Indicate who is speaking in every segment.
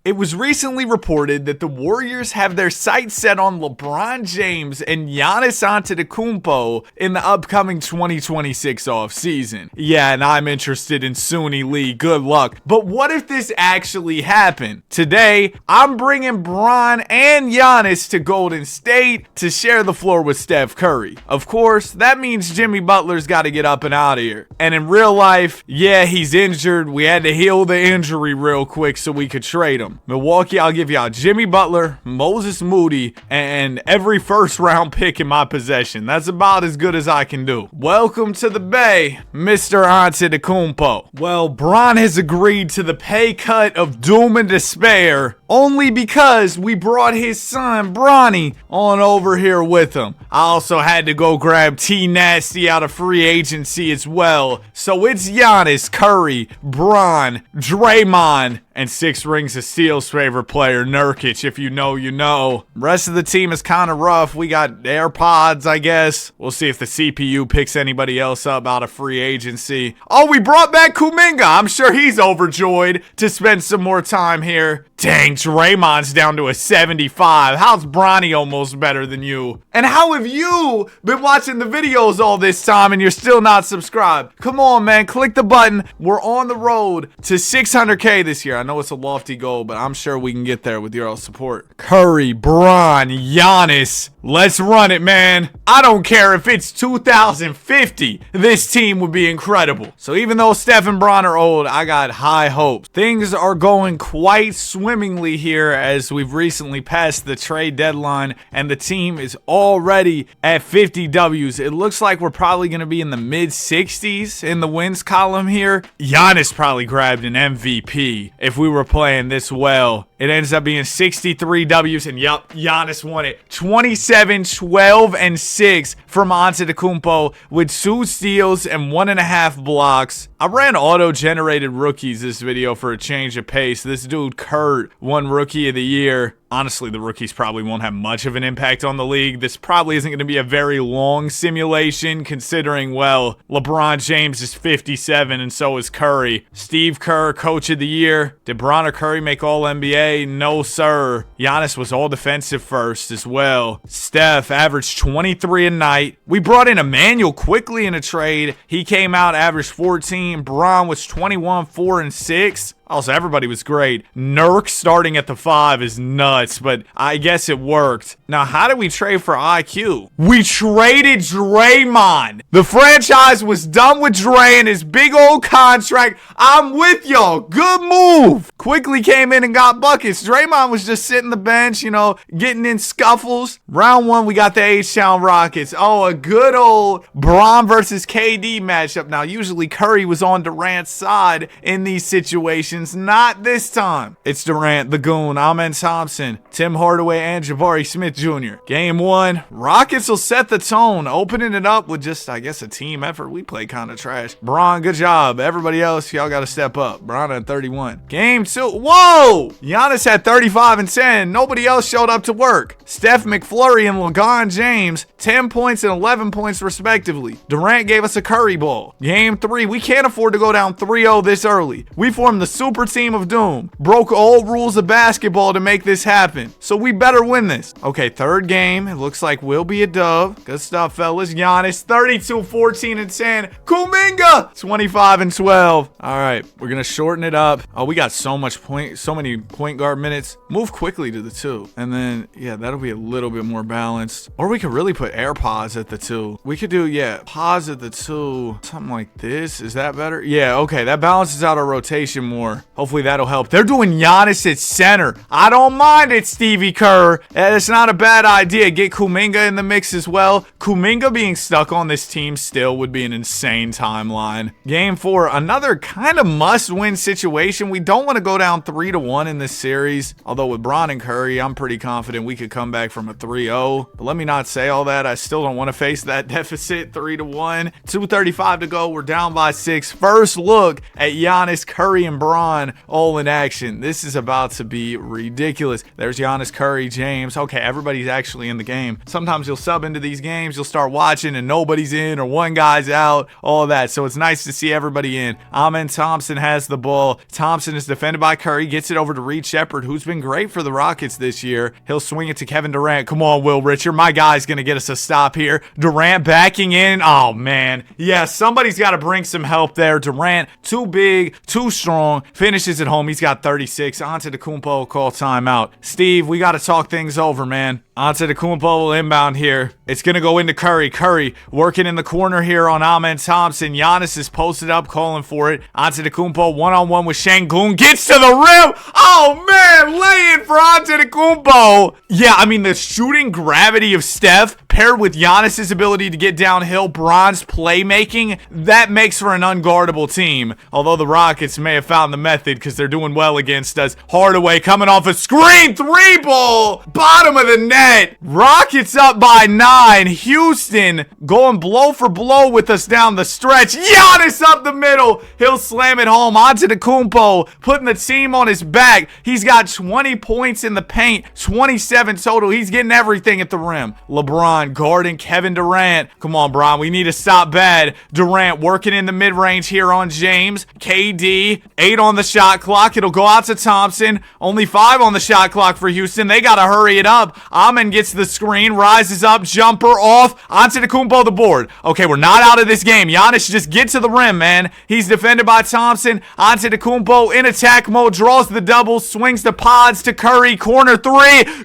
Speaker 1: It was recently reported that the Warriors have their sights set on LeBron James and Giannis Antetokounmpo in the upcoming 2026 offseason. Yeah, and I'm interested in Suni Lee. Good luck. But what if this actually happened? Today, I'm bringing Bron and Giannis to Golden State to share the floor with Steph Curry. Of course, that means Jimmy Butler's got to get up and out of here. And in real life, yeah, he's injured. We had to heal the injury real quick so we could trade him. Milwaukee, I'll give y'all Jimmy Butler, Moses Moody, and every first round pick in my possession. That's about as good as I can do. Welcome to the Bay, Mr. Antetokounmpo. Well, Bron has agreed to the pay cut of doom and despair only because we brought his son, Bronny, on over here with him. I also had to go grab T Nasty out of free agency as well. So it's Giannis, Curry, Bron, Draymond, and 6 rings of Steel's favorite player, Nurkic. If you know, you know. Rest of the team is kind of rough. We got AirPods, I guess. We'll see if the CPU picks anybody else up out of free agency. Oh, we brought back Kuminga. I'm sure he's overjoyed to spend some more time here. Dang, Draymond's down to a 75. How's Bronny almost better than you? And how have you been watching the videos all this time and you're still not subscribed? Come on, man. Click the button. We're on the road to 600K this year. I know it's a lofty goal, but I'm sure we can get there with your all support. Curry, Bron, Giannis. Let's run it, man. I don't care if it's 2050. This team would be incredible. So even though Steph and Bron are old, I got high hopes. Things are going quite swimmingly here as we've recently passed the trade deadline and the team is already at 50 W's. It looks like we're probably going to be in the mid 60s in the wins column here. Giannis probably grabbed an MVP if we were playing this well. It ends up being 63 W's, and yup, Giannis won it. 27, 12, and 6 from Antetokounmpo with 2 steals and 1.5 blocks. I ran auto-generated rookies this video for a change of pace. This dude, Kurt, won Rookie of the Year. Honestly, the rookies probably won't have much of an impact on the league. This probably isn't going to be a very long simulation considering, well, LeBron James is 57 and so is Curry. Steve Kerr, Coach of the Year. Did Bron or Curry make All-NBA? No, sir. Giannis was All-Defensive first as well. Steph averaged 23 a night. We brought in Emmanuel quickly in a trade. He came out, averaged 14. Bron was 21, 4, and 6. Also, everybody was great. Nurk starting at the 5 is nuts, but I guess it worked. Now, how did we trade for IQ? We traded Draymond. The franchise was done with Dray and his big old contract. I'm with y'all. Good move. Quickly came in and got buckets. Draymond was just sitting the bench, you know, getting in scuffles. Round 1, we got the H-Town Rockets. Oh, a good old Bron versus KD matchup. Now, usually Curry was on Durant's side in these situations. Not this time. It's Durant, the Goon, Amen Thompson, Tim Hardaway, and Jabari Smith Jr. Game 1. Rockets will set the tone, opening it up with just, I guess, a team effort. We play kind of trash. Bron, good job. Everybody else, y'all got to step up. Bron at 31. Game 2. Whoa! Giannis had 35 and 10. Nobody else showed up to work. Steph McFlurry and LeBron James, 10 points and 11 points respectively. Durant gave us a Curry ball. Game 3. We can't afford to go down 3-0 this early. We formed the super team of doom. Broke all rules of basketball to make this happen. So we better win this. Okay, third game. It looks like we'll be a dub. Good stuff, fellas. Giannis, 32, 14, and 10. Kuminga, 25 and 12. All right, we're going to shorten it up. Oh, we got so many point guard minutes. Move quickly to the 2. And then, yeah, that'll be a little bit more balanced. Or we could really put AirPods at the 2. We could do, yeah, pause at the 2. Something like this. Is that better? Yeah, okay. That balances out our rotation more. Hopefully that'll help. They're doing Giannis at center. I don't mind it, Stevie Kerr. It's not a bad idea. Get Kuminga in the mix as well. Kuminga being stuck on this team still would be an insane timeline. Game 4, another kind of must-win situation. We don't want to go down 3-1 in this series. Although with Bron and Curry, I'm pretty confident we could come back from a 3-0. But let me not say all that. I still don't want to face that deficit. 3-1. 2:35 to go. We're down by 6. First look at Giannis, Curry, and Bron. LeBron all in action. This is about to be ridiculous. There's Giannis, Curry, James. Okay, everybody's actually in the game. Sometimes you'll sub into these games, you'll start watching and nobody's in or one guy's out, all of that. So it's nice to see everybody in. Amen Thompson has the ball. Thompson is defended by Curry, gets it over to Reed Shepherd, who's been great for the Rockets this year. He'll swing it to Kevin Durant. Come on, Will Richard. My guy's going to get us a stop here. Durant backing in. Oh, man. Yeah, somebody's got to bring some help there. Durant, too big, too strong. Finishes at home. He's got 36. Antetokounmpo call timeout. Steve, we got to talk things over, man. Antetokounmpo will inbound here. It's going to go into Curry. Curry working in the corner here on Amen Thompson. Giannis is posted up calling for it. Antetokounmpo one-on-one with Şengün. Gets to the rim. Oh, man. Lay-in for Antetokounmpo. Yeah, I mean, the shooting gravity of Steph paired with Giannis's ability to get downhill, Bron's playmaking, that makes for an unguardable team. Although the Rockets may have found the method because they're doing well against us. Hardaway coming off a screen. 3-ball. Bottom of the net. Rockets up by 9. Houston going blow for blow with us down the stretch. Giannis up the middle. He'll slam it home. Antetokounmpo putting the team on his back. He's got 20 points in the paint. 27 total. He's getting everything at the rim. LeBron guarding Kevin Durant. Come on, Bron. We need to stop bad. Durant working in the mid-range here on James. KD, 8 on the shot clock. It'll go out to Thompson. Only 5 on the shot clock for Houston. They got to hurry it up. Amen gets the screen, rises up, jumper off. Antetokounmpo the board. Okay, we're not out of this game. Giannis just get to the rim, man. He's defended by Thompson. Antetokounmpo in attack mode, draws the double, swings the pods to Curry. Corner 3.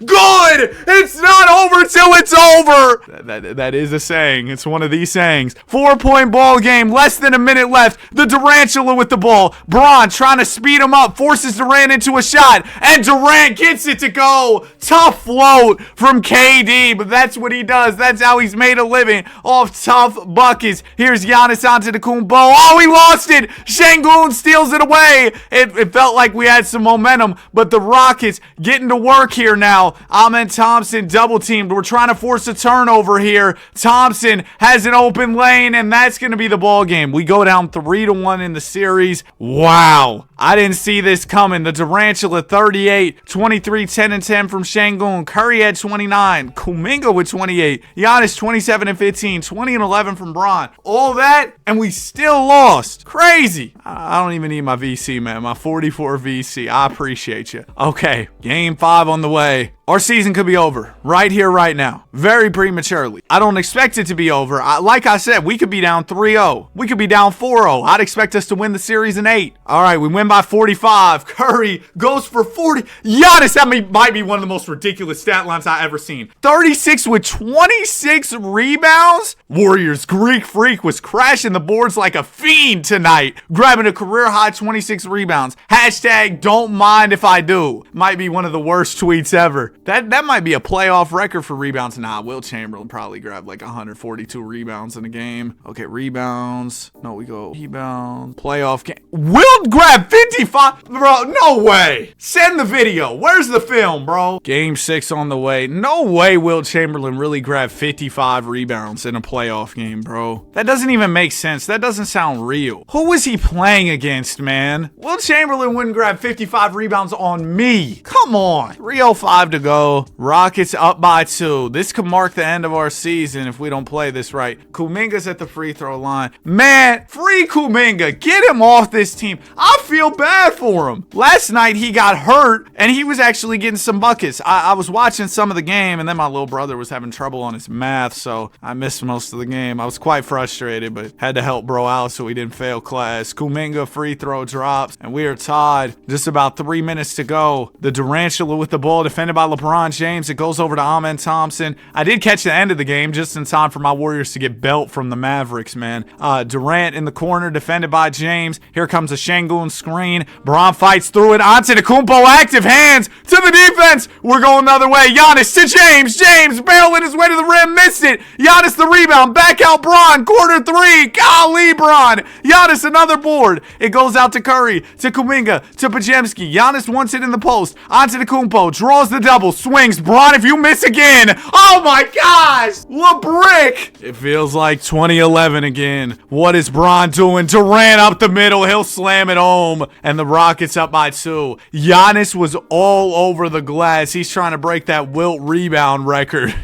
Speaker 1: Good! It's not over till it's over! That is a saying. It's one of these sayings. 4-point ball game, less than a minute left. The Durantula with the ball. Bron trying to speed him up, forces Durant into a shot, and Durant gets it to go. Tough float from KD, but that's what he does. That's how he's made a living, off tough buckets. Here's Giannis Antetokounmpo. Oh, he lost it. Şengün steals it away. It felt like we had some momentum, but the Rockets getting to work here now. Amen Thompson double teamed. We're trying to force a turnover here. Thompson has an open lane, and that's going to be the ball game. We go down 3-1 in the series. Wow. I didn't see this coming. The Durantula 38, 23, 10 and 10 from Şengün. Curry had 29. Kuminga with 28. Giannis 27 and 15, 20 and 11 from Bron. All that, and we still lost. Crazy. I don't even need my VC, man. My 44 VC. I appreciate you. Okay, game 5 on the way. Our season could be over right here, right now. Very prematurely. I don't expect it to be over. Like I said, we could be down 3-0. We could be down 4-0. I'd expect us to win the series in 8. All right, we win by 45. Curry goes for 40. Giannis, that might be one of the most ridiculous stat lines I've ever seen. 36 with 26 rebounds. Warriors Greek Freak was crashing the boards like a fiend tonight, grabbing a career-high 26 rebounds. Hashtag don't mind if I do. Might be one of the worst tweets ever. That might be a playoff record for rebounds. Nah, Will Chamberlain probably grabbed like 142 rebounds in a game. Okay, rebounds. No, we go rebound. Playoff game. Will grab 55. Bro, no way. Send the video. Where's the film, bro? Game 6 on the way. No way Will Chamberlain really grabbed 55 rebounds in a playoff game, bro. That doesn't even make sense. That doesn't sound real. Who was he playing against, man? Will Chamberlain wouldn't grab 55 rebounds on me. Come on. 3:05 to go. Rockets up by 2. This could mark the end of our season if we don't play this right. Kuminga's at the free throw line. Man, free Kuminga. Get him off this team. I feel bad for him. Last night he got hurt and he was actually getting some buckets. I was watching some of the game and then my little brother was having trouble on his math, so I missed most of the game. I was quite frustrated, but had to help bro out so he didn't fail class. Kuminga free throw drops and we are tied. Just about 3 minutes to go. The Durantula with the ball defended by LeBron James. It goes over to Amen Thompson. I did catch the end of the game just in time for my Warriors to get belt from the Mavericks, man. Durant in the corner, defended by James. Here comes a Şengün screen. Bron fights through it. Antetokounmpo, active hands to the defense. We're going the other way. Giannis to James. James barreling his way to the rim. Missed it. Giannis the rebound. Back out Bron. Corner 3. Golly, Bron. Giannis another board. It goes out to Curry, to Kuminga, to Pajemski. Giannis wants it in the post. Antetokounmpo draws the double, swings. Bron, if you miss again. Oh my gosh. LeBrick. It feels like 2011 again. What is Bron doing? Durant up the middle. He'll slam it home. And the Rockets up by 2. Giannis was all over the glass. He's trying to break that Wilt rebound record.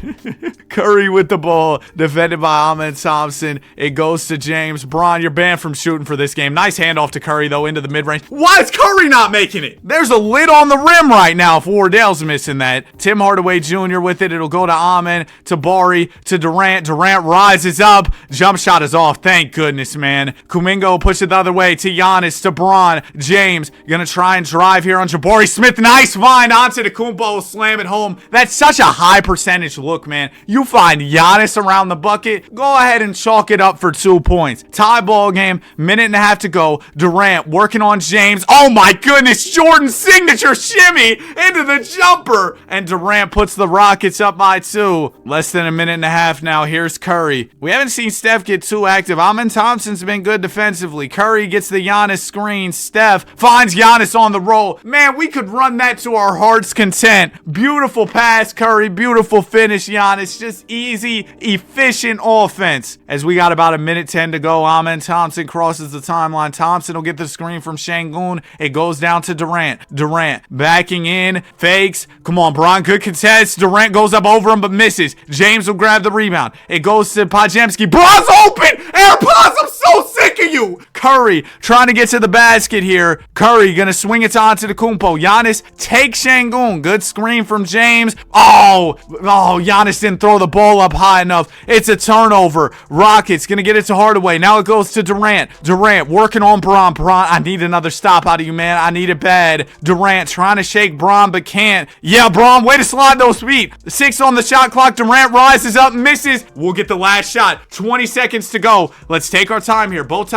Speaker 1: Curry with the ball, defended by Amen Thompson. It goes to James. Bron, you're banned from shooting for this game. Nice handoff to Curry, though, into the mid-range. Why is Curry not making it? There's a lid on the rim right now if Wardell's missing that. Tim Hardaway Jr. with it. It'll go to Amen, to Bari, to Durant. Durant rises up. Jump shot is off. Thank goodness, man. Kuminga push it the other way to Giannis, to Bron. James gonna try and drive here on Jabari Smith. Nice find. Antetokounmpo slam it home. That's such a high percentage look, man. You find Giannis around the bucket, go ahead and chalk it up for 2 points. Tie ball game, minute and a half to go. Durant working on James. Oh my goodness, Jordan's signature shimmy into the jumper. And Durant puts the Rockets up by 2. Less than a minute and a half now. Here's Curry. We haven't seen Steph get too active. Amen Thompson's been good defensively. Curry gets the Giannis screen. Steph finds Giannis on the roll. Man, we could run that to our heart's content. Beautiful pass, Curry. Beautiful finish, Giannis. Just easy, efficient offense. As we got about a minute 10 to go, Amen Thompson crosses the timeline. Thompson will get the screen from Şengün. It goes down to Durant. Durant backing in, fakes. Come on, Bron, good contest. Durant goes up over him but misses. James will grab the rebound. It goes to Podziemski. Bron's open! AirPods, I'm so sick of you! Curry trying to get to the basket here. Curry gonna swing it to Antetokounmpo. Giannis takes Şengün. Good screen from James. Oh, Giannis didn't throw the ball up high enough. It's a turnover. Rockets gonna get it to Hardaway. Now it goes to Durant. Durant working on Bron. Bron, I need another stop out of you, man. I need it bad. Durant trying to shake Bron but can't. Yeah, Bron, way to slide those feet. 6 on the shot clock. Durant rises up, misses. We'll get the last shot. 20 seconds to go. Let's take our time here. Both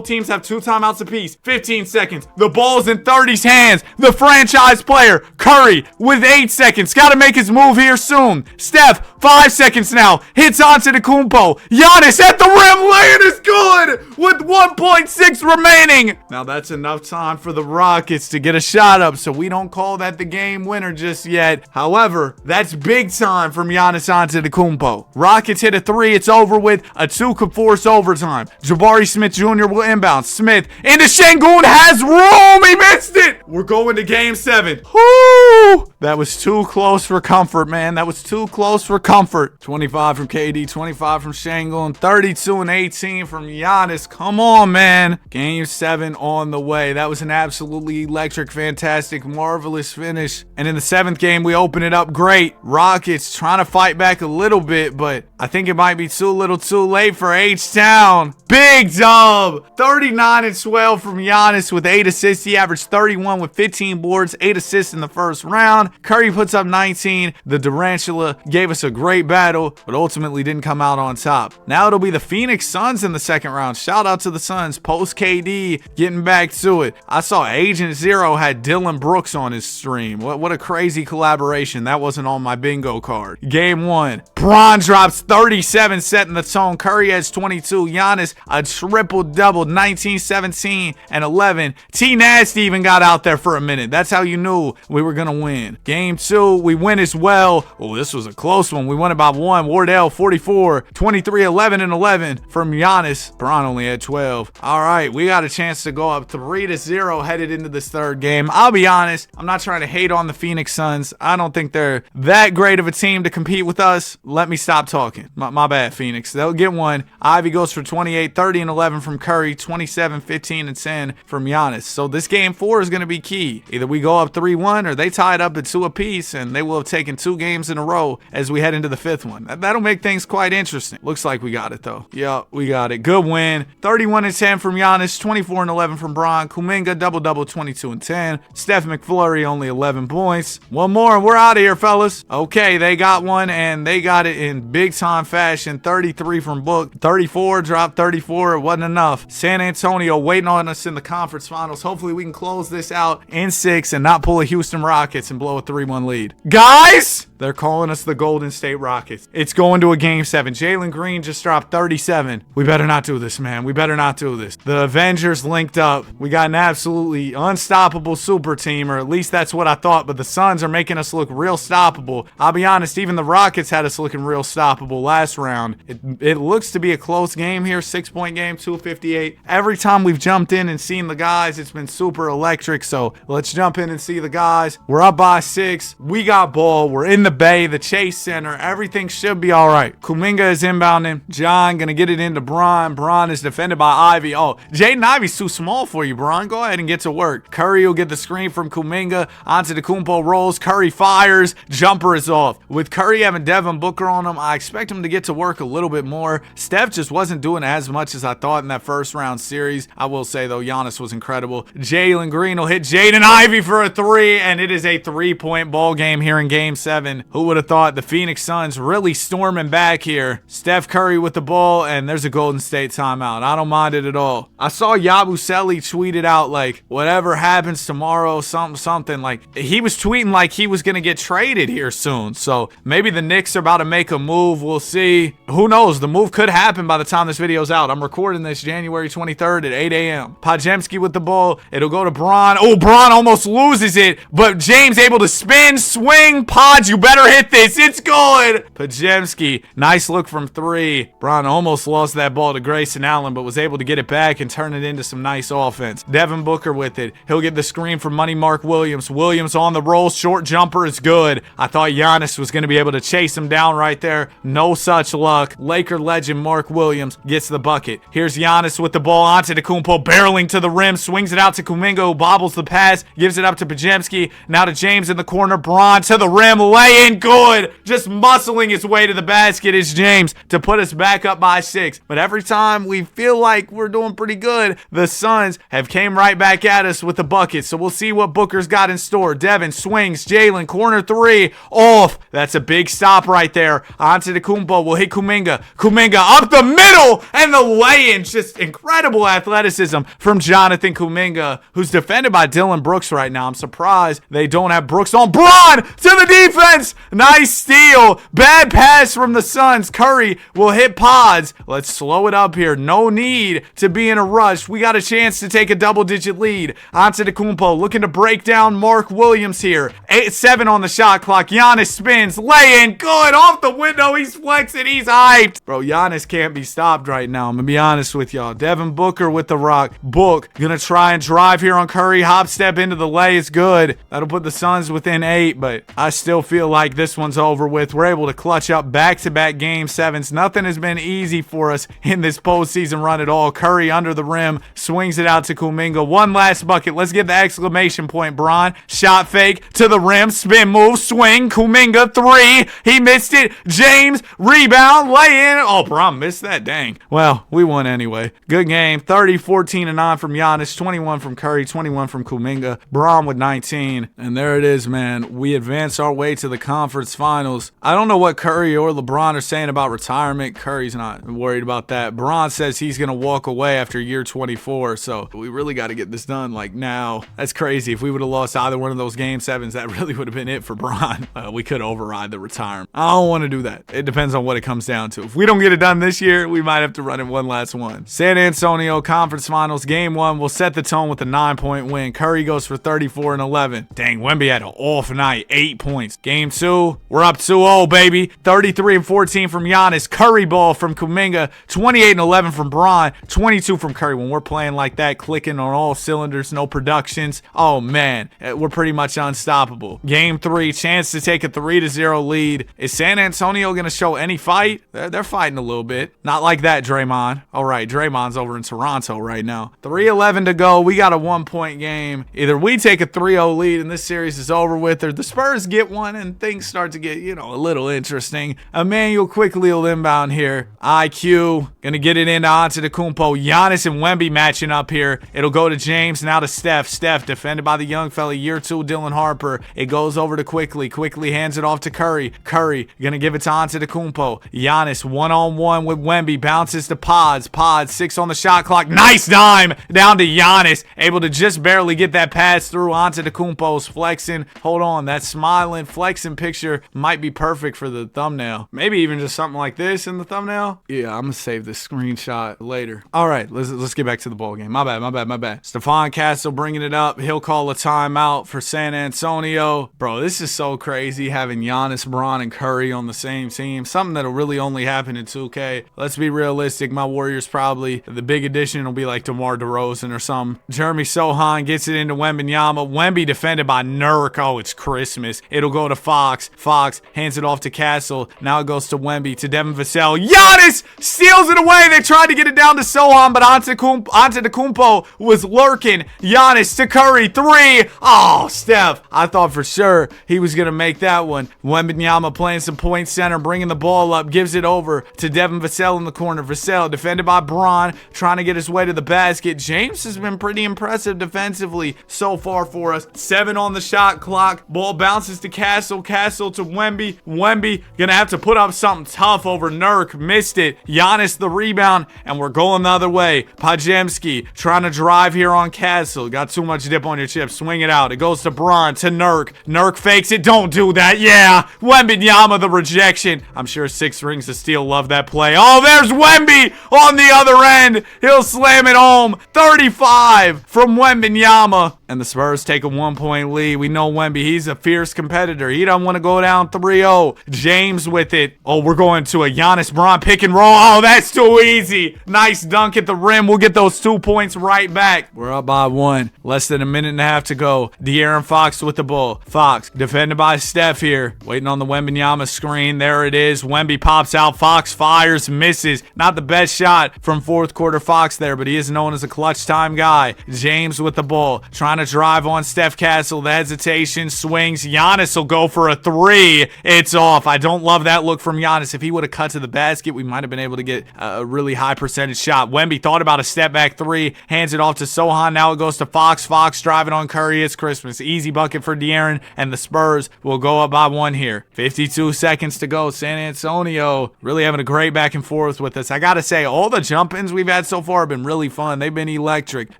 Speaker 1: teams have 2 timeouts apiece. 15 seconds. The ball's in 30's hands. The franchise player, Curry, with 8 seconds. Got to make his move here soon. Steph, 5 seconds now. Hits Antetokounmpo. Giannis at the rim. Laying is good with 1.6 remaining. Now that's enough time for the Rockets to get a shot up, so we don't call that the game winner just yet. However, that's big time from Giannis Antetokounmpo. Rockets hit a 3. It's over with. A 2 could force overtime. Jabari Smith Jr. will inbound. Smith into Şengün, has room. He missed it. We're going to game 7. Whoo! That was too close for comfort, man. That was too close for comfort. 25 from KD, 25 from Şengün, 32 and 18 from Giannis. Come on, man. Game 7 on the way. That was an absolutely electric, fantastic, marvelous finish. And in the 7th game, we open it up great. Rockets trying to fight back a little bit, but I think it might be too little too late for H-Town. Big dub. 39 and 12 from Giannis with 8 assists. He averaged 31 with 15 boards, 8 assists in the first round. Curry puts up 19. The Durantula gave us a great battle, but ultimately didn't come out on top. Now it'll be the Phoenix Suns in the 2nd round. Shout out to the Suns. Post KD, getting back to it. I saw Agent Zero had Dylan Brooks on his stream. What a crazy collaboration. That wasn't on my bingo card. Game 1. Bron drops 37, setting the tone. Curry has 22. Giannis, a triple-double, 19, 17, and 11. T-Nasty even got out there for a minute. That's how you knew we were going to win. Game 2, we win as well. Oh, this was a close one. We won it by 1. Wardell, 44, 23, 11, and 11 from Giannis. Bron only had 12. All right, we got a chance to go up 3-0 headed into this 3rd game. I'll be honest, I'm not trying to hate on the Phoenix Suns. I don't think they're that great of a team to compete with us. Let me stop talking. My bad, Phoenix. They'll get one. Ivy goes for 28, 30, and 11 from Curry, 27, 15, and 10 from Giannis. So this game 4 is going to be key. Either we go up 3-1 or they tie it up at 2 apiece, and they will have taken 2 games in a row as we head into the 5th one. That'll make things quite interesting. Looks like we got it, though. Yeah, we got it. Good win. 31 and 10 from Giannis, 24 and 11 from Bron. Kuminga, double-double, 22 and 10. Steph McFlurry, only 11 points. One more, and we're out of here, fellas. Okay, they got one, and they got it in big-time fashion. 33 from Book. 34, dropped 34. It wasn't enough. San Antonio waiting on us in the conference finals. Hopefully, we can close this out in 6 and not pull a Houston Rockets and blow a 3-1 lead. Guys! They're calling us the Golden State Rockets. It's going to a game 7. Jalen Green just dropped 37. We better not do this, man. We better not do this. The Avengers linked up. We got an absolutely unstoppable super team, or at least that's what I thought, but the Suns are making us look real stoppable. I'll be honest, even the Rockets had us looking real stoppable last round. It looks to be a close game here, 6-point game, 258. Every time we've jumped in and seen the guys, it's been super electric, so let's jump in and see the guys. We're up by 6. We got ball. We're in the Bay, the Chase Center. Everything should be all right. Kuminga is inbounding. John gonna get it into Bron. Bron is defended by Ivy. Oh, Jaden Ivey's too small for you, Bron. Go ahead and get to work. Curry will get the screen from Kuminga. Antetokounmpo rolls. Curry fires. Jumper is off. With Curry having Devin Booker on him, I expect him to get to work a little bit more. Steph just wasn't doing as much as I thought in that first round series. I will say, though, Giannis was incredible. Jalen Green will hit Jaden Ivey for a 3, and it is a 3-point ball game here in game 7. Who would have thought the Phoenix Suns really storming back here? Steph Curry with the ball, and there's a Golden State timeout. I don't mind it at all. I saw Yabusele tweeted out, like, whatever happens tomorrow, something. Like, he was tweeting like he was going to get traded here soon. So maybe the Knicks are about to make a move. We'll see. Who knows? The move could happen by the time this video's out. I'm recording this January 23rd at 8 a.m. Podziemski with the ball. It'll go to Bron. Oh, Bron almost loses it, but James able to spin, swing. Pods, you better hit this. It's good. Podziemski, nice look from 3. Bron almost lost that ball to Grayson Allen, but was able to get it back and turn it into some nice offense. Devin Booker with it. He'll get the screen from Money Mark Williams. Williams on the roll. Short jumper is good. I thought Giannis was going to be able to chase him down right there. No such luck. Laker legend Mark Williams gets the bucket. Here's Giannis with the ball. Antetokounmpo barreling to the rim. Swings it out to Kuminga, who bobbles the pass. Gives it up to Podziemski. Now to James in the corner. Bron to the rim. Lay in good. Just muscling his way to the basket is James to put us back up by 6. But every time we feel like we're doing pretty good, the Suns have came right back at us with the bucket. So we'll see what Booker's got in store. Devin swings. Jalen, corner 3. Off. That's a big stop right there. Antetokounmpo will hit Kuminga. Kuminga up the middle, and the lay-in. Just incredible athleticism from Jonathan Kuminga, who's defended by Dylan Brooks right now. I'm surprised they don't have Brooks on. Bron to the defense. Nice steal. Bad pass from the Suns. Curry will hit Pods. Let's slow it up here. No need to be in a rush. We got a chance to take a double-digit lead. Antetokounmpo looking to break down Mark Williams here. 8-7 on the shot clock. Giannis spins. Lay in. Good. Off the window. He's flexing. He's hyped. Bro, Giannis can't be stopped right now. I'm going to be honest with y'all. Devin Booker with the rock. Book going to try and drive here on Curry. Hop step into the lay. It's good. That'll put the Suns within 8, but I still feel like this one's over with. We're able to clutch up back-to-back game 7s. Nothing has been easy for us in this postseason run at all. Curry under the rim. Swings it out to Kuminga. One last bucket. Let's get the exclamation point, Bron. Shot fake to the rim. Spin move. Swing. Kuminga 3. He missed it. James. Rebound. Lay in. Oh, Bron missed that. Dang. Well, we won anyway. Good game. 30, 14, and 9 from Giannis. 21 from Curry. 21 from Kuminga. Bron with 19. And there it is, man. We advance our way to the conference finals. I don't know what Curry or LeBron are saying about retirement. Curry's not worried about that. Bron says he's going to walk away after year 24. So we really got to get this done like now. That's crazy. If we would have lost either one of those game 7s, that really would have been it for Bron. We could override the retirement. I don't want to do that. It depends on what it comes down to. If we don't get it done this year, we might have to run it one last one. San Antonio Conference Finals. Game 1 will set the tone with a 9-point win. Curry goes for 34 and 11. Dang, Wemby had an off night. 8 points. Game 2, we're up 2-0, baby. 33 and 14 from Giannis. Curry ball from Kuminga. 28 and 11 from Bron. 22 from Curry. When we're playing like that, clicking on all cylinders, no productions, oh man, we're pretty much unstoppable. Game 3, chance to take a 3-0 lead. Is San Antonio going to show any fight? They're fighting a little bit. Not like that, Draymond. All right, Draymond's over in Toronto right now. 3:11 to go. We got a 1-point game. Either we take a 3-0 lead and this series is over with, or the Spurs get one and things start to get, a little interesting. Emmanuel quickly will inbound here. IQ going to get it into Antetokounmpo. Giannis and Wemby matching up here. It'll go to James, now to Steph. Steph defended by the young fella, year 2, Dylan Harper. It goes over to Quickly. Quickly hands it off to Curry. Curry going to give it to Antetokounmpo. Giannis one-on-one with Wemby. Bounces to Pods. Pods 6 on the shot clock. Nice dime down to Giannis. Able to just barely get that pass through. Antetokounmpo's flexing. Hold on. That's smiling. Flexing recent picture might be perfect for the thumbnail. Maybe even just something like this in the thumbnail. Yeah, I'm gonna save this screenshot later. All right, let's get back to the ball game. My bad. Stephon Castle bringing it up. He'll call a timeout for San Antonio. Bro, this is so crazy having Giannis, Bron, and Curry on the same team. Something that'll really only happen in 2K. Let's be realistic. My Warriors probably, the big addition will be like DeMar DeRozan or something. Jeremy Sohan gets it into Wembanyama. Wemby defended by Nurk. Oh, it's Christmas. It'll go to Fox. Fox hands it off to Castle. Now it goes to Wemby, to Devin Vassell. Giannis steals it away. They tried to get it down to Sohan, but Antetokounmpo was lurking. Giannis to Curry. 3. Oh, Steph. I thought for sure he was going to make that one. Wembanyama playing some point center, bringing the ball up, gives it over to Devin Vassell in the corner. Vassell defended by Bron, trying to get his way to the basket. James has been pretty impressive defensively so far for us. 7 on the shot clock. Ball bounces to Castle. Castle to Wemby. Wemby gonna have to put up something tough over Nurk. Missed it. Giannis the rebound, and we're going the other way. Pajemski trying to drive here on Castle. Got too much dip on your chip. Swing it out. It goes to Bron, to Nurk. Nurk fakes it. Don't do that. Yeah. Wembanyama the rejection. I'm sure 6 Rings of Steel love that play. Oh, there's Wemby on the other end. He'll slam it home. 35 from Wembanyama. And the Spurs take a 1-point lead. We know Wemby. He's a fierce competitor. He doesn't want to go down 3-0. James with it. Oh, we're going to a Giannis Bron pick and roll. Oh, that's too easy. Nice dunk at the rim. We'll get those 2 points right back. We're up by 1. Less than a minute and a half to go. De'Aaron Fox with the ball. Fox defended by Steph here. Waiting on the Wembanyama screen. There it is. Wemby pops out. Fox fires. Misses. Not the best shot from fourth quarter Fox there, but he is known as a clutch time guy. James with the ball. Trying to drive on Steph Castle. The hesitation. Swings. Giannis will go for a 3. It's off. I don't love that look from Giannis. If he would have cut to the basket, we might have been able to get a really high percentage shot. Wemby thought about a step back 3. Hands it off to Sohan. Now it goes to Fox. Fox driving on Curry. It's Christmas. Easy bucket for De'Aaron, and the Spurs will go up by 1 here. 52 seconds to go. San Antonio really having a great back and forth with us. I gotta say, all the jump-ins we've had so far have been really fun. They've been electric.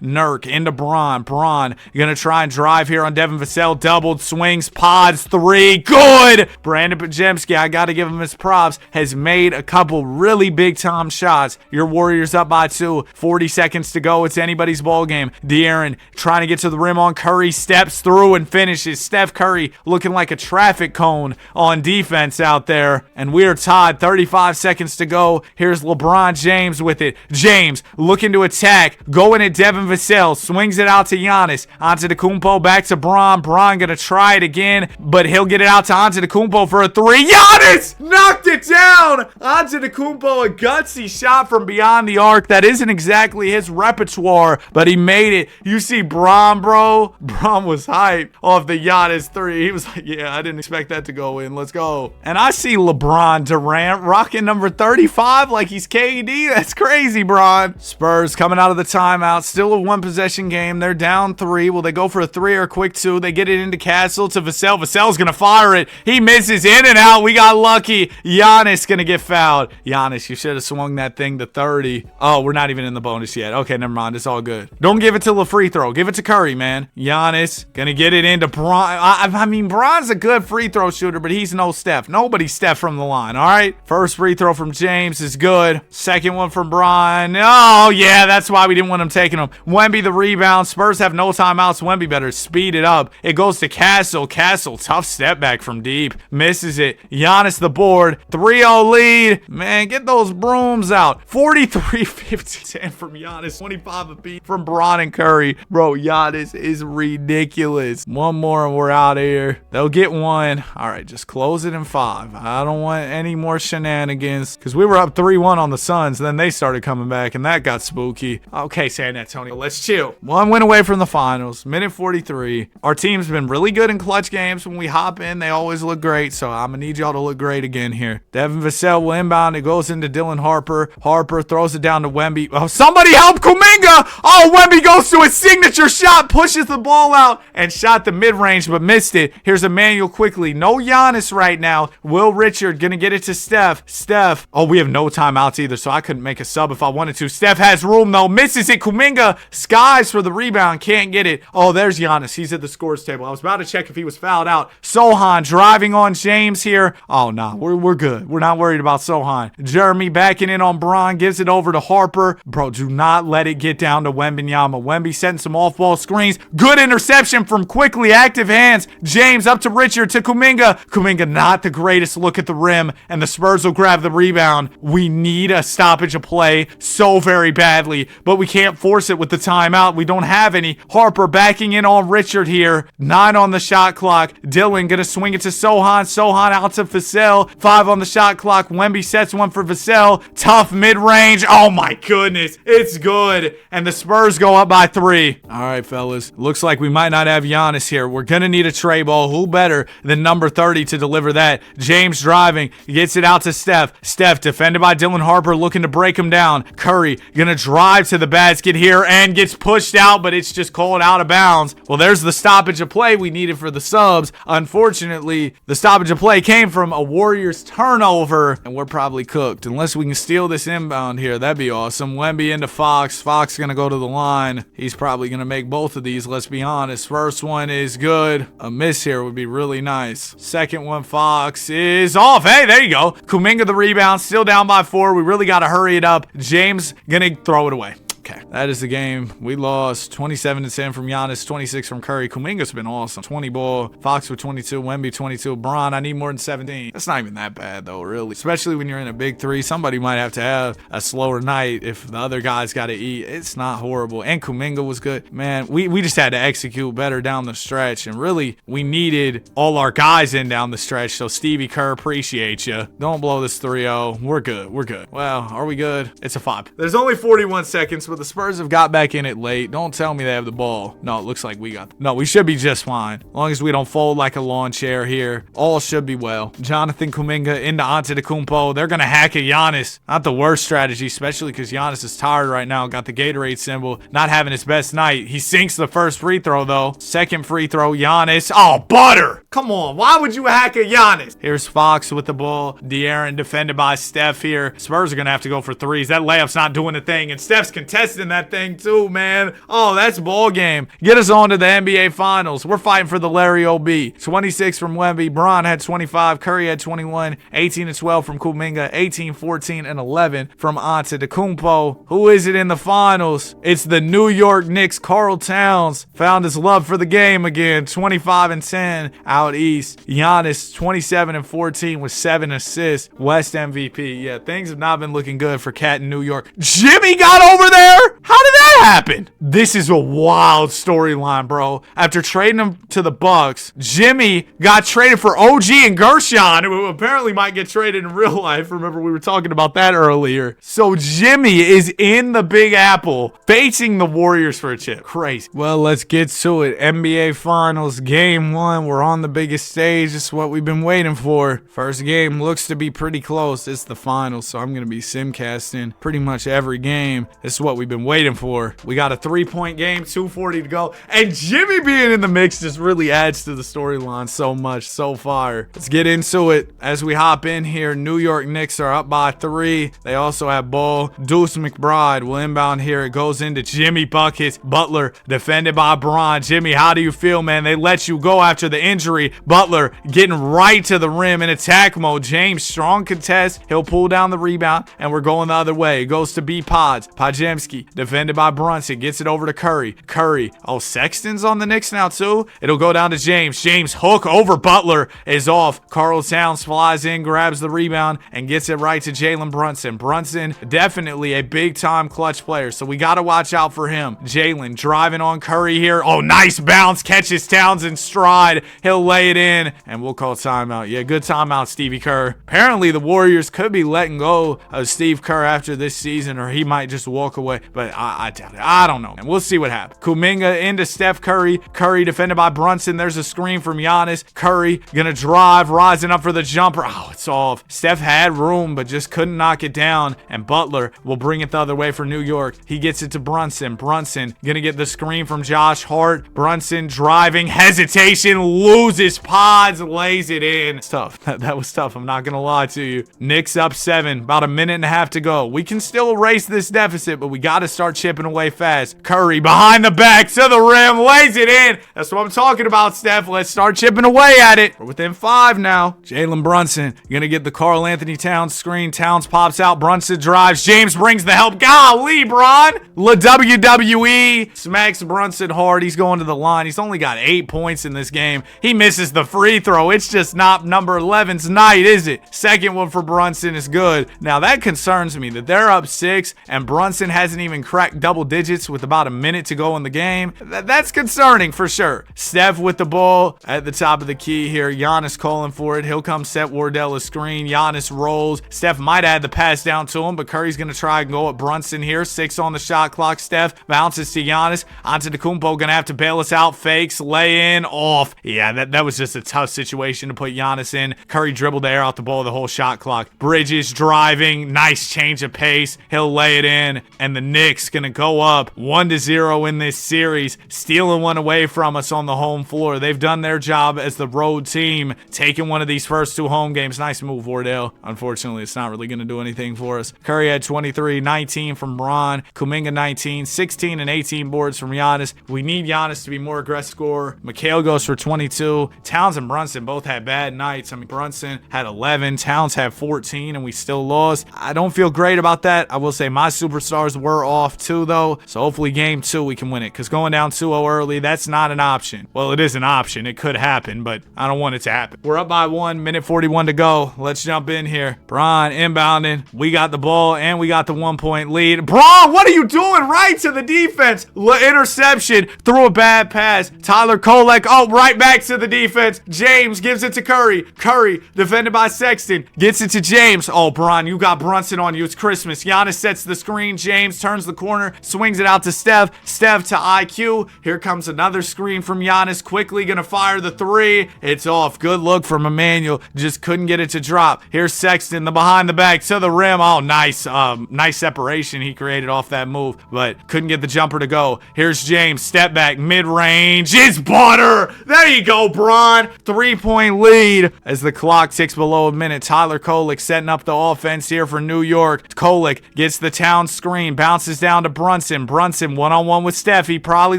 Speaker 1: Nurk into Bron. Bron gonna try and drive here on Devin Vassell. Doubled, swings, pods, 3. Good! Brandon Pajemski, I gotta give him his props, has made a couple really big-time shots. Your Warriors up by 2. 40 seconds to go. It's anybody's ball game. De'Aaron trying to get to the rim on Curry. Steps through and finishes. Steph Curry looking like a traffic cone on defense out there. And we're tied. 35 seconds to go. Here's LeBron James with it. James looking to attack. Going at Devin Vassell. Swings it out to Giannis. Antetokounmpo back to Bron. Bron gonna try it again, but he'll get it out to Antetokounmpo for a 3. Giannis knocked it down. Antetokounmpo, a gutsy shot from beyond the arc. That isn't exactly his repertoire, but he made it. You see Bron, bro. Bron was hyped off the Giannis 3. He was like, yeah, I didn't expect that to go in. Let's go. And I see LeBron Durant rocking number 35 like he's KD. That's crazy, Bron. Spurs coming out of the timeout. Still a 1-possession game. They're down 3. Will they go for a 3 or a quick 2? They get it into Castle to Vassell. Vassell's going to fire it. He misses in and out. We got lucky. Giannis going to get fouled. Giannis, you should have swung that thing to 30. Oh, we're not even in the bonus yet. Okay, never mind. It's all good. Don't give it to the free throw. Give it to Curry, man. Giannis going to get it into Bron. I mean, Bron's a good free throw shooter, but he's no Steph. Nobody's Steph from the line, all right? First free throw from James is good. Second one from Bron. Oh, yeah, that's why we didn't want him taking them. Wemby the rebound. Spurs have no timeouts. Wemby better speed it up. It goes to Castle. Castle, tough step back from deep. Misses it. Giannis the board. 3-0 lead. Man, get those brooms out. 43-50 from Giannis. 25 apiece from Bron and Curry. Bro, Giannis is ridiculous. One more and we're out of here. They'll get 1. All right, just close it in 5. I don't want any more shenanigans because we were up 3-1 on the Suns. Then they started coming back and that got spooky. Okay, San Antonio, let's chill. 1 win away from the finals. Minute 43. Our team's been really good in clutch games. When we hop in, they always look great. So I'm going to need y'all to look great again here. Devin Vassell will inbound. It goes into Dylan Harper. Harper throws it down to Wemby. Oh, somebody help Kuminga. Oh, Wemby goes to his signature shot, pushes the ball out and shot the mid-range but missed it. Here's Emmanuel quickly. No Giannis right now. Will Richard going to get it to Steph. Steph. Oh, we have no timeouts either, so I couldn't make a sub if I wanted to. Steph has room though. Misses it. Kuminga skies for the rebound. Can't get it. Oh, there's Giannis. He's at the scores table. I was about to check if he was fouled out. Sohan driving on James here. Oh, no, we're good. We're not worried about Sohan. Jeremy backing in on Bron, gives it over to Harper. Bro, do not let it get down to Wembanyama. Wemby setting some off-ball screens. Good interception from quickly active hands. James up to Richard to Kuminga. Kuminga not the greatest look at the rim, and the Spurs will grab the rebound. We need a stoppage of play so very badly, but we can't force it with the timeout. We don't have any. Harper backing in on Richard here. 9 on the shot clock. Dylan gonna swing it to Sohan. Sohan out to Vassell. 5 on the shot clock. Wemby sets one for Vassell. Tough mid-range. Oh my goodness. It's good. And the Spurs go up by 3. All right, fellas. Looks like we might not have Giannis here. We're gonna need a tray ball. Who better than number 30 to deliver that? James driving. Gets it out to Steph. Steph defended by Dylan Harper, looking to break him down. Curry gonna drive to the basket here and gets pushed out, but it's just called out of bounds. Well, there's the stoppage of play we needed for the subs. Unfortunately, the stoppage of play came from a Warriors turnover, and we're probably cooked. Unless we can steal this inbound here, that'd be awesome. Wemby into Fox. Fox gonna go to the line. He's probably gonna make both of these, let's be honest. First one is good. A miss here would be really nice. Second one, Fox is off. Hey, there you go. Kuminga the rebound, still down by 4. We really got to hurry it up. James gonna throw it away. Okay, that is the game. We lost 27-10 from Giannis, 26 from Curry. Kuminga's been awesome. 20 ball. Fox with 22. Wemby 22. Bron, I need more than 17. That's not even that bad, though, really. Especially when you're in a big 3. Somebody might have to have a slower night if the other guys got to eat. It's not horrible. And Kuminga was good. Man, we just had to execute better down the stretch. And really, we needed all our guys in down the stretch. So, Stevie Kerr, appreciate you. Don't blow this 3-0. We're good. We're good. Well, are we good? It's a 5. There's only 41 seconds, but the Spurs have got back in it late. Don't tell me they have the ball. No, it looks like we got. No, we should be just fine. As long as we don't fold like a lawn chair here. All should be well. Jonathan Kuminga into Antetokounmpo. They're going to hack at Giannis. Not the worst strategy, especially because Giannis is tired right now. Got the Gatorade symbol. Not having his best night. He sinks the first free throw, though. Second free throw, Giannis. Oh, butter. Come on. Why would you hack at Giannis? Here's Fox with the ball. De'Aaron defended by Steph here. Spurs are going to have to go for threes. That layup's not doing a thing. And Steph's contesting that thing too, man. Oh, that's ball game. Get us on to the NBA Finals. We're fighting for the Larry O.B. 26 from Wemby. Bron had 25. Curry had 21. 18 and 12 from Kuminga. 18, 14, and 11 from Antetokounmpo. Who is it in the finals? It's the New York Knicks. Karl Towns found his love for the game again. 25 and 10 out east. Giannis 27 and 14 with 7 assists. West MVP. Yeah, things have not been looking good for Cat in New York. Jimmy got over there? How did that happen? This is a wild storyline, bro. After trading him to the Bucks, Jimmy got traded for OG and Gershon, who apparently might get traded in real life. Remember, we were talking about that earlier. So Jimmy is in the Big Apple, facing the Warriors for a chip. Crazy. Well, let's get to it. NBA Finals, Game 1. We're on the biggest stage. This is what we've been waiting for. First game looks to be pretty close. It's the finals, so I'm going to be simcasting pretty much every game. This is what we've been waiting for. We got a 3-point game, 2:40 to go, and Jimmy being in the mix just really adds to the storyline so much so far. Let's get into it as we hop in here. New York Knicks are up by 3. They also have ball. Deuce McBride will inbound here. It goes into Jimmy buckets. Butler defended by Bron. Jimmy, how do you feel, man? They let you go after the injury. Butler getting right to the rim in attack mode. James, strong contest. He'll pull down the rebound, and we're going the other way. It goes to B. Podziemski, defended by Brunson. Gets it over to Curry. Curry. Oh, Sexton's on the Knicks now, too. It'll go down to James. James hook over Butler is off. Karl Towns flies in, grabs the rebound, and gets it right to Jalen Brunson. Brunson, definitely a big-time clutch player, so we got to watch out for him. Jalen driving on Curry here. Oh, nice bounce. Catches Towns in stride. He'll lay it in, and we'll call timeout. Yeah, good timeout, Stevie Kerr. Apparently, the Warriors could be letting go of Steve Kerr after this season, or he might just walk away, but I doubt it. I don't know, and we'll see what happens. Kuminga into Steph Curry. Curry defended by Brunson. There's a screen from Giannis. Curry gonna drive, rising up for the jumper. Oh, it's off. Steph had room, but just couldn't knock it down, and Butler will bring it the other way for New York. He gets it to Brunson. Brunson gonna get the screen from Josh Hart. Brunson driving, hesitation, loses pods, lays it in. It's tough. That was tough. I'm not gonna lie to you. Knicks up 7. About a minute and a half to go. We can still erase this deficit, but we got to start chipping away away fast. Curry behind the back to the rim, lays it in. That's what I'm talking about, Steph. Let's start chipping away at it. We're within 5 now. Jalen Brunson gonna get the Karl Anthony Towns screen. Towns pops out. Brunson drives. James brings the help. Golly, Bron. WWE smacks Brunson hard. He's going to the line. He's only got 8 points in this game. He misses the free throw. It's just not number 11's night, is it? Second one for Brunson is good. Now that concerns me that they're up 6 and Brunson hasn't even cracked double digits with about a minute to go in the game. That's concerning for sure. Steph with the ball at the top of the key here. Giannis calling for it. He'll come set Wardell a screen. Giannis rolls. Steph might add the pass down to him, but Curry's going to try and go at Brunson here. 6 on the shot clock. Steph bounces to Giannis. Antetokounmpo going to have to bail us out. Fakes, lay in, off. Yeah, that was just a tough situation to put Giannis in. Curry dribbled the air out the ball the whole shot clock. Bridges driving. Nice change of pace. He'll lay it in, and the Knicks going to go up 1-0 in this series, stealing one away from us on the home floor. They've done their job as the road team, taking one of these first 2 home games. Nice move, Wardell. Unfortunately, it's not really going to do anything for us. Curry had 23, 19 from Bron, Kuminga 19, 16 and 18 boards from Giannis. We need Giannis to be more aggressive scorer. Mikal goes for 22. Towns and Brunson both had bad nights. I mean, Brunson had 11, Towns had 14, and we still lost. I don't feel great about that. I will say my superstars were off too, though. So hopefully game 2 we can win it, because going down 2-0 early, that's not an option. Well, it is an option. It could happen, but I don't want it to happen. We're up by 1, minute 41 to go. Let's jump in here. Bron inbounding. We got the ball, and we got the 1-point lead. Bron, what are you doing? Right to the defense. Interception. Threw a bad pass. Tyler Kolek, right back to the defense. James gives it to Curry. Curry, defended by Sexton, gets it to James. Oh, Bron, you got Brunson on you. It's Christmas. Giannis sets the screen. James turns the corner, swings it out to Steph. Steph to IQ. Here comes another screen from Giannis. Quickly gonna fire the 3. It's off. Good look from Emmanuel. Just couldn't get it to drop. Here's Sexton, the behind the back to the rim. Oh, nice. Nice separation he created off that move, but couldn't get the jumper to go. Here's James. Step back, mid-range. It's butter. There you go, Bron. 3-point lead as the clock ticks below a minute. Tyler Kolek setting up the offense here for New York. Kolek gets the town screen, bounces down to Brunson. Brunson one-on-one with Steph. He probably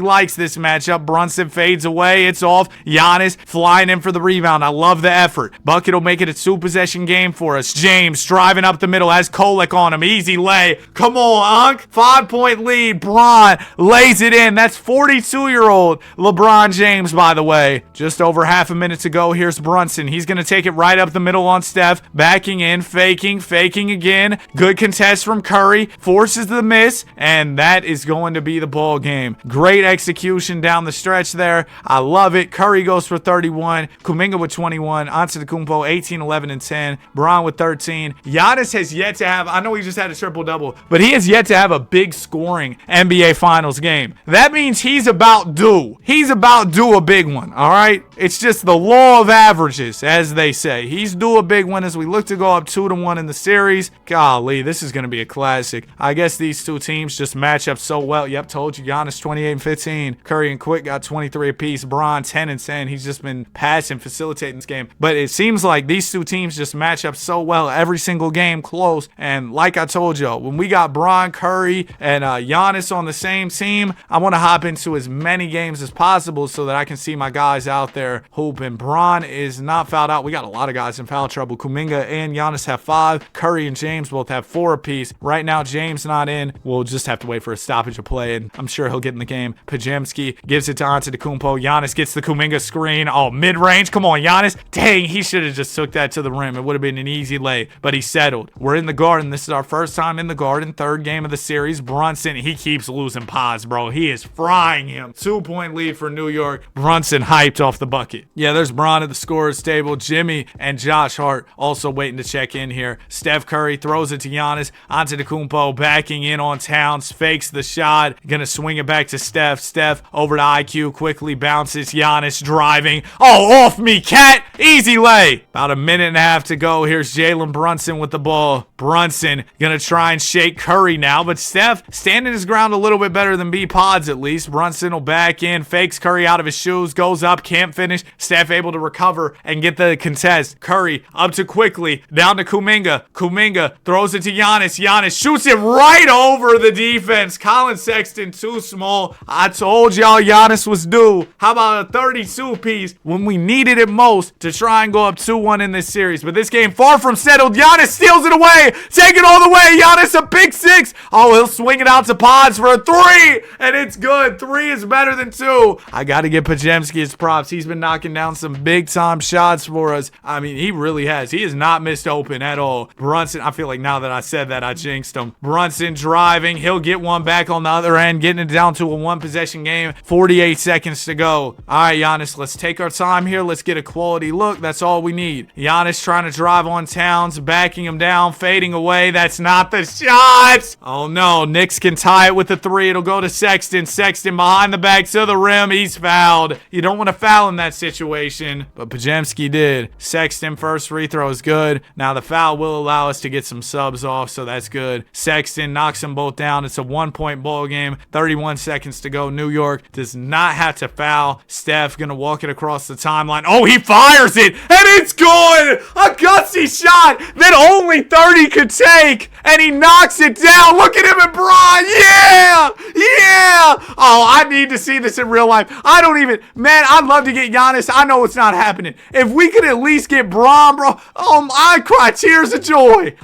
Speaker 1: likes this matchup. Brunson fades away. It's off. Giannis flying in for the rebound. I love the effort. Bucket will make it a 2-possession game for us. James driving up the middle, has Kolek on him. Easy lay. Come on, Unc. 5-point lead. Bron lays it in. That's 42-year-old LeBron James, by the way. Just over half a minute to go. Here's Brunson. He's going to take it right up the middle on Steph. Backing in, faking again. Good contest from Curry. Forces the miss, and that is going to be the ball game. Great execution down the stretch there. I love it. Curry goes for 31. Kuminga with 21. Antetokounmpo 18, 11, and 10. Bron with 13. Giannis has yet to have, I know he just had a triple-double, but he has yet to have a big scoring NBA Finals game. That means he's about due. He's about due a big one, all right? It's just the law of averages, as they say. He's due a big one as we look to go up 2-1 in the series. Golly, this is going to be a classic. I guess these two teams just match up so well. Yep, told you. Giannis 28 and 15. Curry and Quick got 23 apiece. Bron 10 and 10. He's just been passing, facilitating this game. But it seems like these two teams just match up so well. Every single game close. And like I told y'all, when we got Bron, Curry, and Giannis on the same team, I want to hop into as many games as possible so that I can see my guys out there hooping. Bron is not fouled out. We got a lot of guys in foul trouble. Kuminga and Giannis have 5. Curry and James both have 4 apiece. Right now, James not in. We'll just have to wait for a stoppage of play, and I'm sure he'll get in the game. Pajemski gives it to Antetokounmpo. Giannis gets the Kuminga screen. Oh, mid-range. Come on, Giannis. Dang, he should have just took that to the rim. It would have been an easy lay, but he settled. We're in the Garden. This is our first time in the Garden. 3rd game of the series. Brunson, he keeps losing pods, bro. He is frying him. 2-point lead for New York. Brunson hyped off the bucket. Yeah, there's Bron at the scorer's table. Jimmy and Josh Hart also waiting to check in here. Steph Curry throws it to Giannis. Antetokounmpo backing in on Towns. Fakes the shot. Gonna swing it back to Steph. Steph over to IQ. Quickly bounces. Giannis driving. Oh, off me, cat. Easy lay. About a minute and a half to go. Here's Jalen Brunson with the ball. Brunson gonna try and shake Curry now, but Steph standing his ground a little bit better than B-Pods at least. Brunson will back in. Fakes Curry out of his shoes. Goes up. Can't finish. Steph able to recover and get the contest. Curry up to Quickly. Down to Kuminga. Kuminga throws it to Giannis. Giannis shoots it right over the defense. hands. Colin Sexton, too small. I told y'all Giannis was due. How about a 32-piece when we needed it most to try and go up 2-1 in this series? But this game far from settled. Giannis steals it away. Take it all the way. Giannis a big 6. Oh, he'll swing it out to Pods for a 3. And it's good. 3 is better than 2. I got to give Podziemski his props. He's been knocking down some big-time shots for us. I mean, he really has. He has not missed open at all. Brunson, I feel like now that I said that, I jinxed him. Brunson driving. He'll get one back on the other end, getting it down to a 1-possession game. 48 seconds to go. All right, Giannis, let's take our time here. Let's get a quality look. That's all we need. Giannis trying to drive on Towns, backing him down, fading away. That's not the shot. Oh, no. Knicks can tie it with the 3. It'll go to Sexton. Sexton behind the back to the rim. He's fouled. You don't want to foul in that situation, but Podziemski did. Sexton first free throw is good. Now the foul will allow us to get some subs off, so that's good. Sexton knocks them both down. It's a 1-point ball game. 31 seconds to go. New York does not have to foul. Steph gonna walk it across the timeline. Oh, he fires it, and it's good. A gutsy shot that only 30 could take, and he knocks it down. Look at him and Bron. Yeah, yeah. Oh, I need to see this in real life. I don't even, man, I'd love to get Giannis. I know it's not happening. If we could at least get Bron, bro, oh, I cry tears of joy.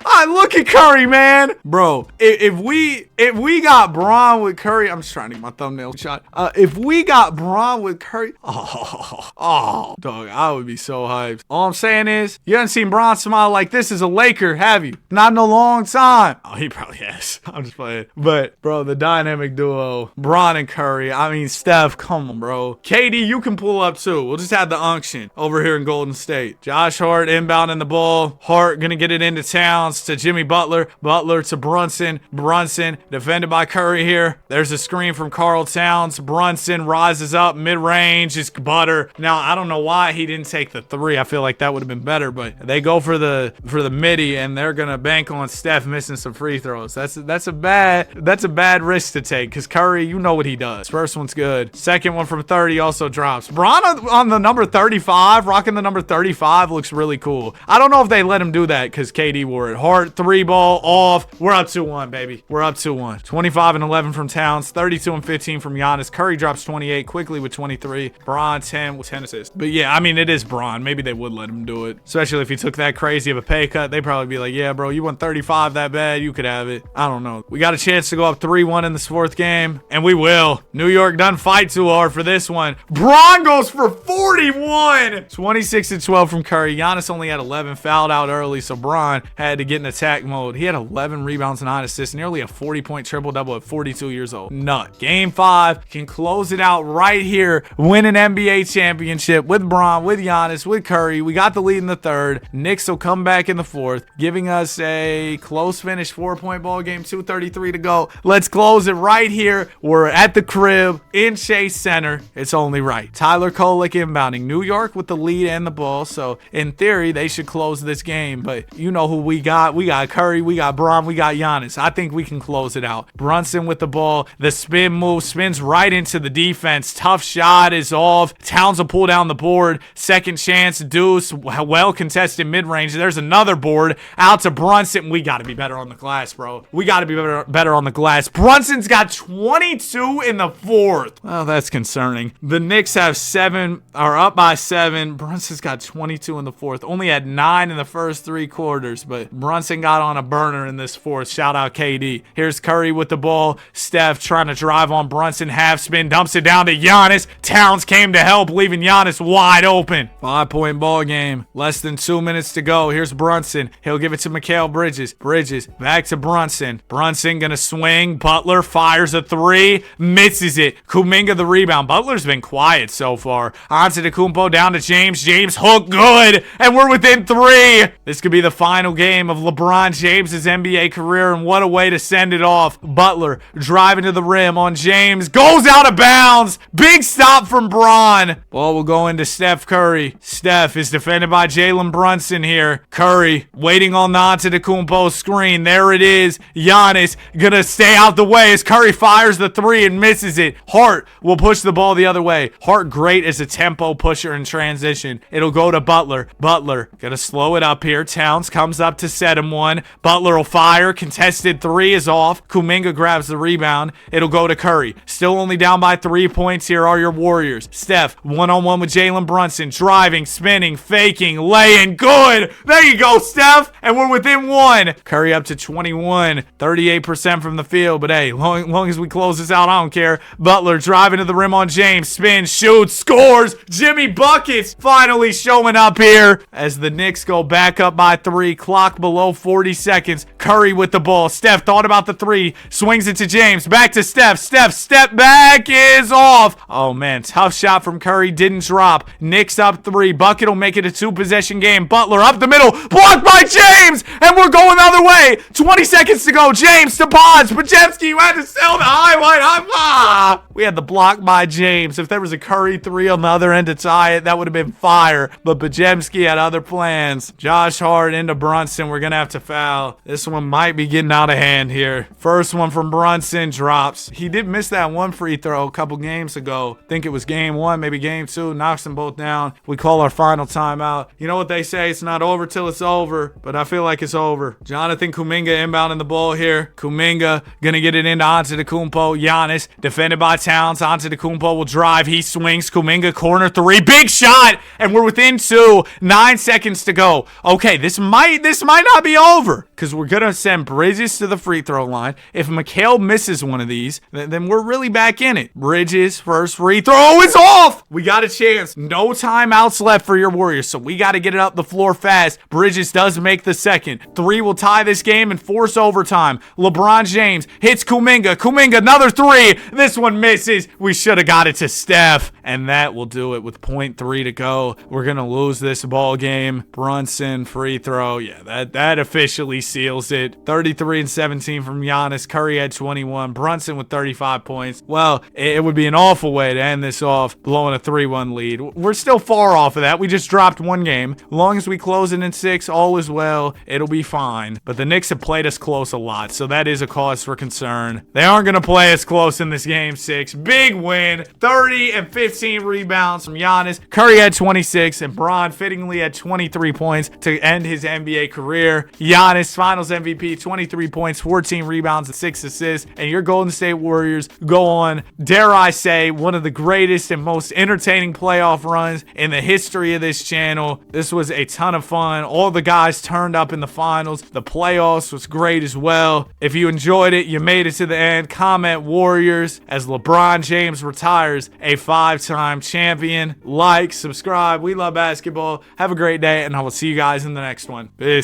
Speaker 1: I look at Curry, man. Bro, if we got Bron with Curry, I'm just trying to get my thumbnail shot. If we got Bron with Curry, oh, dog, I would be so hyped. All I'm saying is, you haven't seen Bron smile like this as a Laker, have you? Not in a long time. Oh, he probably has. I'm just playing. But, bro, the dynamic duo, Bron and Curry. I mean, Steph, come on, bro. KD, you can pull up too. We'll just have the unction over here in Golden State. Josh Hart inbounding the ball. Hart gonna get it into Towns to Jimmy Butler. Butler to Brunson. Brunson defended by Curry here. There's a screen from Karl Towns. Brunson rises up mid-range. It's butter. Now, I don't know why he didn't take the 3. I feel like that would have been better, but they go for the midi, and they're gonna bank on Steph missing some free throws. That's a bad risk to take, because Curry, you know what he does. First one's good. Second one from 30 also drops. Bron on the number 35, rocking the number 35, looks really cool. I don't know if they let him do that because KD wore it. Hart 3-ball off. We're up 2-1, baby. We're up 2-1. 25 and 11 from Towns. 32 and 15 from Giannis. Curry drops 28 quickly with 23. Bron 10 with 10 assists. But yeah, I mean, it is Bron. Maybe they would let him do it. Especially if he took that crazy of a pay cut. They'd probably be like, yeah, bro, you want 35 that bad? You could have it. I don't know. We got a chance to go up 3-1 in this 4th game, and we will. New York doesn't fight too hard for this one. Bron goes for 41. 26 and 12 from Curry. Giannis only had 11, fouled out early, so Bron had to get in attack mode. He had 11 rebounds, 9 assists, nearly a 40-point triple-double at 42 years old. Nut. Game 5 can close it out right here. Win an NBA championship with Bron, with Giannis, with Curry. We got the lead in the 3rd. Knicks will come back in the 4th, giving us a close finish, 4-point ball game, 2:33 to go. Let's close it right here. We're at the crib in Chase Center. It's only right. Tyler Kolek inbounding. New York with the lead and the ball, so in theory, they should close this game, but you know who we got. We got Curry, we got Bron, we got Giannis. I think we can close it out. Brunson with the ball. The spin move spins right into the defense. Tough shot is off. Towns will pull down the board. Second chance, Deuce. Well contested mid-range. There's another board out to Brunson. We got to be better on the glass, bro. We got to be better on the glass. Brunson's got 22 in the 4th. Well, that's concerning. The Knicks have 7, are up by 7. Brunson's got 22 in the 4th. Only had 9 in the first 3 quarters, but Brunson got on a burner in this 4th. Shout out KD. Here's Curry with the ball. Steph trying to drive on Brunson. Half spin, dumps it down to Giannis. Towns came to help, leaving Giannis wide open. 5-point ball game. Less than 2 minutes to go. Here's Brunson. He'll give it to Mikal Bridges. Bridges back to Brunson. Brunson gonna swing. Butler fires a 3. Misses it. Kuminga the rebound. Butler's been quiet so far. Antetokounmpo down to James. James hook good. And we're within 3. This could be the final game of LeBron James's NBA career, and what a way to send it off. Butler driving to the rim on James. Goes out of bounds. Big stop from Bron. Ball will go into Steph Curry. Steph is defended by Jalen Brunson here. Curry waiting on the Antetokounmpo screen. There it is. Giannis gonna stay out the way as Curry fires the 3 and misses it. Hart will push the ball the other way. Hart great as a tempo pusher in transition. It'll go to Butler. Butler gonna slow it up here. Towns comes up to set him one. Butler will fire. Contested 3 is off. Kuminga grabs the rebound. It'll go to Curry. Still only down by 3 points. Here are your Warriors. Steph, one-on-one with Jalen Brunson. Driving, spinning, faking, laying. Good. There you go, Steph. And we're within 1. Curry up to 21. 38% from the field. But hey, long as we close this out, I don't care. Butler driving to the rim on James. Spins, shoots, scores. Jimmy buckets finally showing up here as the Knicks go back up by 3. Clock below 40 seconds. Curry with the ball. Steph thought about the 3. Swings it to James. Back to Steph. Step back is off. Oh, man. Tough shot from Curry. Didn't drop. Knicks up 3. Bucket will make it a 2-possession game. Butler up the middle. Blocked by James. And we're going the other way. 20 seconds to go. James to pause. Podziemski, you had to sell the highlight. We had the block by James. If there was a Curry 3 on the other end to tie it, that would have been fire. But Podziemski had other plans. Josh Hart into Brunson. We're going to have to foul. This one might be getting out of hand here. First one from Brunson drops. He did miss that one free throw a couple games ago. I think it was game 1, maybe game 2. Knocks them both down. We call our final timeout. You know what they say? It's not over till it's over. But I feel like it's over. Jonathan Kuminga inbounding the ball here. Kuminga going to get it into Antetokounmpo. Giannis defended by Towns. Antetokounmpo will drive. He swings. Kuminga corner 3. Big shot. And we're within 2. 9 seconds to go. Okay, this might not be over. Because we're going to send Bridges to the free throw line. If Mikal misses one of these, then we're really back in it. Bridges, first free throw is off. We got a chance. No timeouts left for your Warriors. So we got to get it up the floor fast. Bridges does make the second. 3 will tie this game and force overtime. LeBron James hits Kuminga. Kuminga, another 3. This one misses. We should have got it to Steph. And that will do it with 0.3 to go. We're going to lose this ball game. Brunson, free throw. Yeah, that officially seals it. 33 and 17 from Giannis. Curry had 21. Brunson with 35 points. Well, it would be an awful way to end this off, blowing a 3-1 lead. We're still far off of that. We just dropped 1 game. As long as we close it in 6, all is well. It'll be fine. But the Knicks have played us close a lot, so that is a cause for concern. They aren't going to play us close in this game 6. Big win. 30 and 15 rebounds from Giannis. Curry had 26, and Bron fittingly had 23 points to end his NBA career. Giannis, Finals MVP, 23 points, 14 rebounds, and 6 assists. And your Golden State Warriors go on, dare I say, one of the greatest and most entertaining playoff runs in the history of this channel. This was a ton of fun. All the guys turned up in the finals. The playoffs was great as well. If you enjoyed it, you made it to the end, comment Warriors as LeBron James retires a 5-time champion. Like, subscribe. We love basketball. Have a great day, and I will see you guys in the next one. Peace.